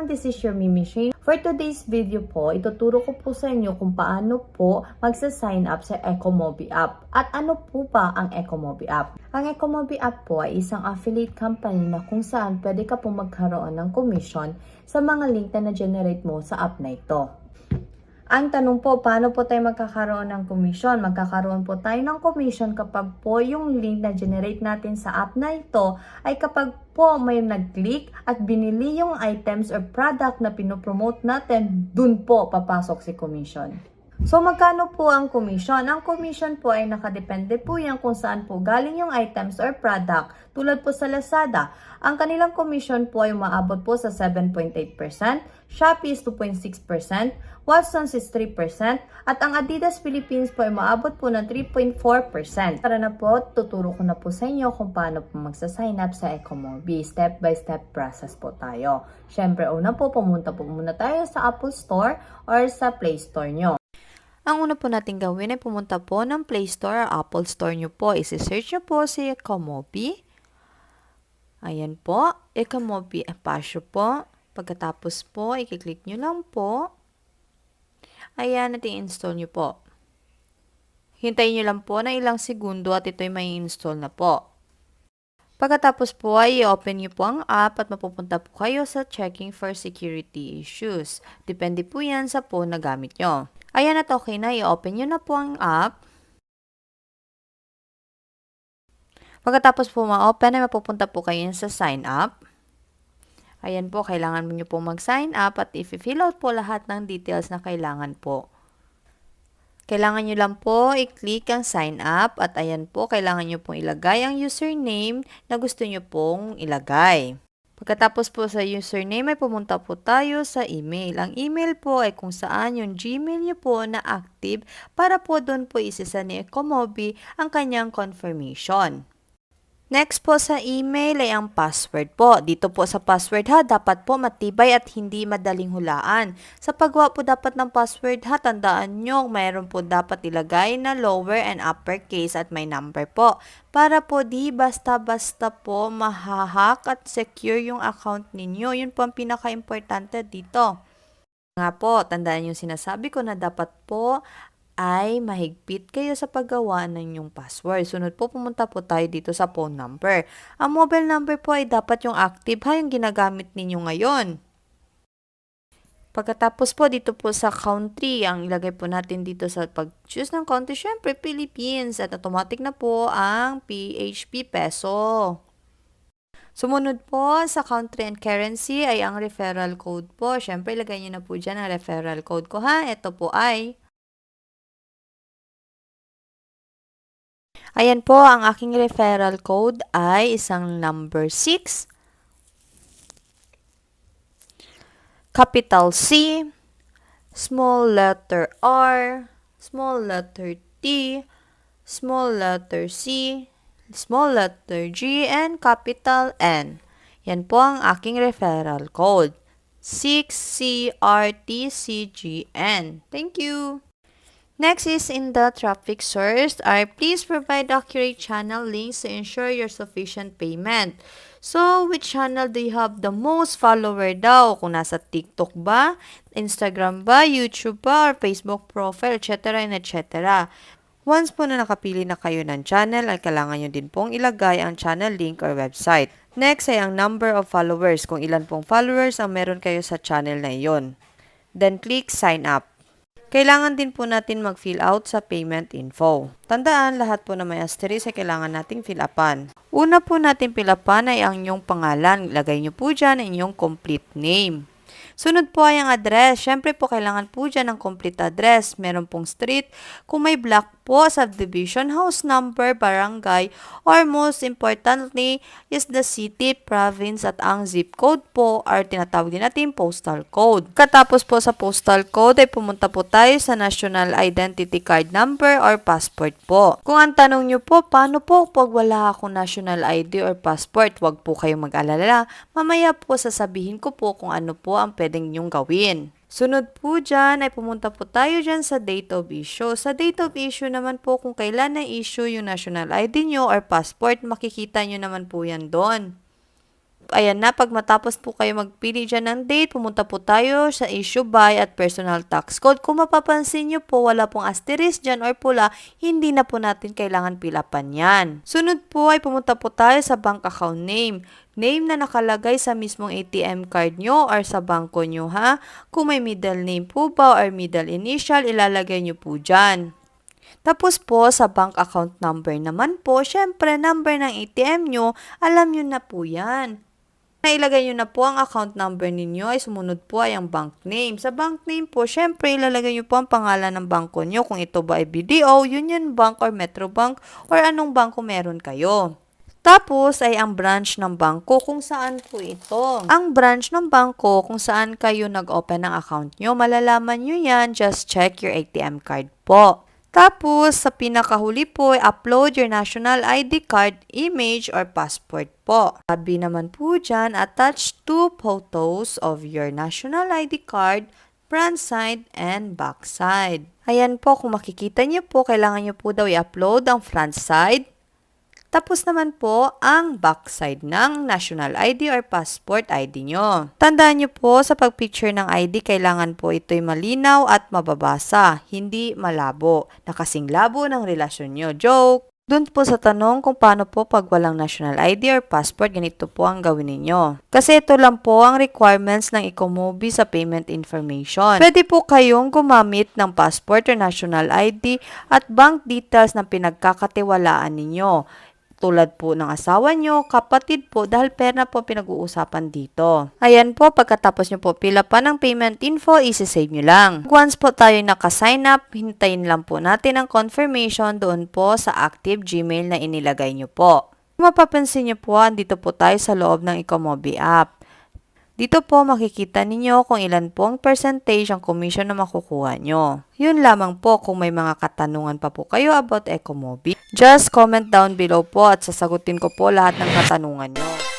This is your Mimi Shane. For today's video po, ituturo ko po sa inyo kung paano po magsa-sign up sa Ecomobi app. At ano po ba ang Ecomobi app? Ang Ecomobi app po ay isang affiliate company na kung saan pwede ka po magkaroon ng commission sa mga link na na-generate mo sa app na ito. Ang tanong po, paano po tayo magkakaroon ng commission? Magkakaroon po tayo ng commission kapag po yung link na generate natin sa app na ito ay kapag po may nag-click at binili yung items or product na pinopromote natin, dun po papasok si commission. So, magkano po ang commission? Ang commission po ay nakadepende po yan kung saan po galing yung items or product. Tulad po sa Lazada, ang kanilang commission po ay umaabot po sa 7.8%, Shopee is 2.6%, Watsons is 3%, at ang Adidas Philippines po ay umaabot po ng 3.4%. Tara na po, tuturo ko na po sa inyo kung paano po magsa-sign up sa Ecomobi. Step by step process po tayo. Syempre, una po, pumunta po muna tayo sa Apple Store or sa Play Store nyo. Ang una po natin gawin ay pumunta po ng Play Store or Apple Store nyo po. Isi-search nyo po si Ecomobi. Ayan po, Ecomobi Apasyo po. Pagkatapos po, i-click nyo lang po. Ayan, at i-install nyo po. Hintayin nyo lang po na ilang segundo at ito'y may install na po. Pagkatapos po ay i-open nyo po ang app at mapupunta po kayo sa checking for security issues. Depende po yan sa phone na gamit nyo. Ayan at okay na, i-open nyo na po ang app. Pagkatapos po ma-open ay mapupunta po kayo sa sign up. Ayan po, kailangan nyo po mag-sign up at i-fill out po lahat ng details na kailangan po. Kailangan nyo lang po i-click ang sign up at ayan po, kailangan nyo pong ilagay ang username na gusto nyo pong ilagay. Pagkatapos po sa username ay pumunta po tayo sa email. Ang email po ay kung saan yung Gmail nyo po na active para po doon po isisa ni Ecomobi ang kanyang confirmation. Next po sa email ay ang password po. Dito po sa password ha, dapat po matibay at hindi madaling hulaan. Sa paggawa po dapat ng password ha, tandaan nyo, mayroon po dapat ilagay na lower and uppercase at may number po. Para po di basta-basta po mahahack at secure yung account ninyo. Yun po ang pinaka-importante dito. Nga po, tandaan yung sinasabi ko na dapat po ay mahigpit kayo sa paggawa ng inyong password. Sunod po, pumunta po tayo dito sa phone number. Ang mobile number po ay dapat yung active ha, yung ginagamit ninyo ngayon. Pagkatapos po, dito po sa country, ang ilagay po natin dito sa pag-choose ng country, syempre Philippines. At automatic na po ang PHP peso. Sumunod po sa country and currency ay ang referral code po. Syempre, ilagay nyo na po dyan ang referral code ko ha. Ito po ay ayan po, ang aking referral code ay isang number 6, capital C, small letter R, small letter T, small letter C, small letter G, and capital N. Yan po ang aking referral code. 6CRTCGN. Thank you! Next is in the traffic source are please provide accurate channel links to ensure your sufficient payment. So, which channel do you have the most follower daw? Kung nasa TikTok ba, Instagram ba, YouTube ba, or Facebook profile, etc. and etc. Once po na nakapili na kayo ng channel, ay kailangan nyo din pong ilagay ang channel link or website. Next ay ang number of followers, kung ilan pong followers ang meron kayo sa channel na iyon. Then click sign up. Kailangan din po natin mag-fill out sa payment info. Tandaan, lahat po na may asterisk ay kailangan nating fill upan. Una po natin fill upan ay ang inyong pangalan. Ilagay nyo po dyan ang inyong complete name. Sunod po ay ang address. Siyempre po kailangan po dyan ang complete address. Meron pong street. Kung may block po, subdivision, house number, barangay, or most importantly is the city, province, at ang zip code po or tinatawag din natin postal code. Katapos po sa postal code ay pumunta po tayo sa national identity card number or passport po. Kung ang tanong nyo po, paano po pag wala akong national ID or passport, wag po kayong mag-alala. Mamaya po sasabihin ko po kung ano po ang pwedeng nyong gawin. Sunod po dyan ay pumunta po tayo dyan sa date of issue. Sa date of issue naman po kung kailan na-issue yung national ID nyo or passport, makikita nyo naman po yan doon. Ayan na, pag matapos po kayo magpili dyan ng date, pumunta po tayo sa issue by at personal tax code. Kung mapapansin nyo po, wala pong asterisk dyan or pula, hindi na po natin kailangan pilapan yan. Sunod po ay pumunta po tayo sa bank account name. Name na nakalagay sa mismong ATM card nyo or sa bangko nyo ha. Kung may middle name po ba or middle initial, ilalagay nyo po dyan. Tapos po, sa bank account number naman po, syempre, number ng ATM nyo, alam nyo na po yan. Nailagay nyo na po ang account number ninyo ay sumunod po ay ang bank name. Sa bank name po, syempre ilalagay nyo po ang pangalan ng bangko nyo. Kung ito ba ay BDO, Union Bank or Metro Bank or anong bangko meron kayo. Tapos ay ang branch ng bangko kung saan po ito. Ang branch ng bangko kung saan kayo nag-open ng account nyo. Malalaman nyo yan, just check your ATM card po. Tapos, sa pinakahuli po, upload your national ID card, image, or passport po. Sabi naman po dyan, attach 2 photos of your national ID card, front side and back side. Ayan po, kung makikita nyo po, kailangan nyo po daw i-upload ang front side. Tapos naman po ang backside ng national ID or passport ID nyo. Tandaan nyo po sa pagpicture ng ID, kailangan po ito'y malinaw at mababasa, hindi malabo, na kasing labo ng relasyon nyo. Joke! Doon po sa tanong kung paano po pag walang national ID or passport, ganito po ang gawin ninyo. Kasi ito lang po ang requirements ng Ecomobi sa payment information. Pwede po kayong gumamit ng passport or national ID at bank details na pinagkakatiwalaan ninyo. Tulad po ng asawa nyo, kapatid po, dahil pera po pinag-uusapan dito. Ayan po, pagkatapos nyo po pila pa ng payment info, isi-save nyo lang. Once po tayo naka-sign up, hintayin lang po natin ang confirmation doon po sa active Gmail na inilagay nyo po. Kung mapapansin nyo po, andito po tayo sa loob ng Ecomobi app. Dito po makikita ninyo kung ilan po ang percentage ang commission na makukuha nyo. Yun lamang po, kung may mga katanungan pa po kayo about Ecomobi, just comment down below po at sasagutin ko po lahat ng katanungan nyo.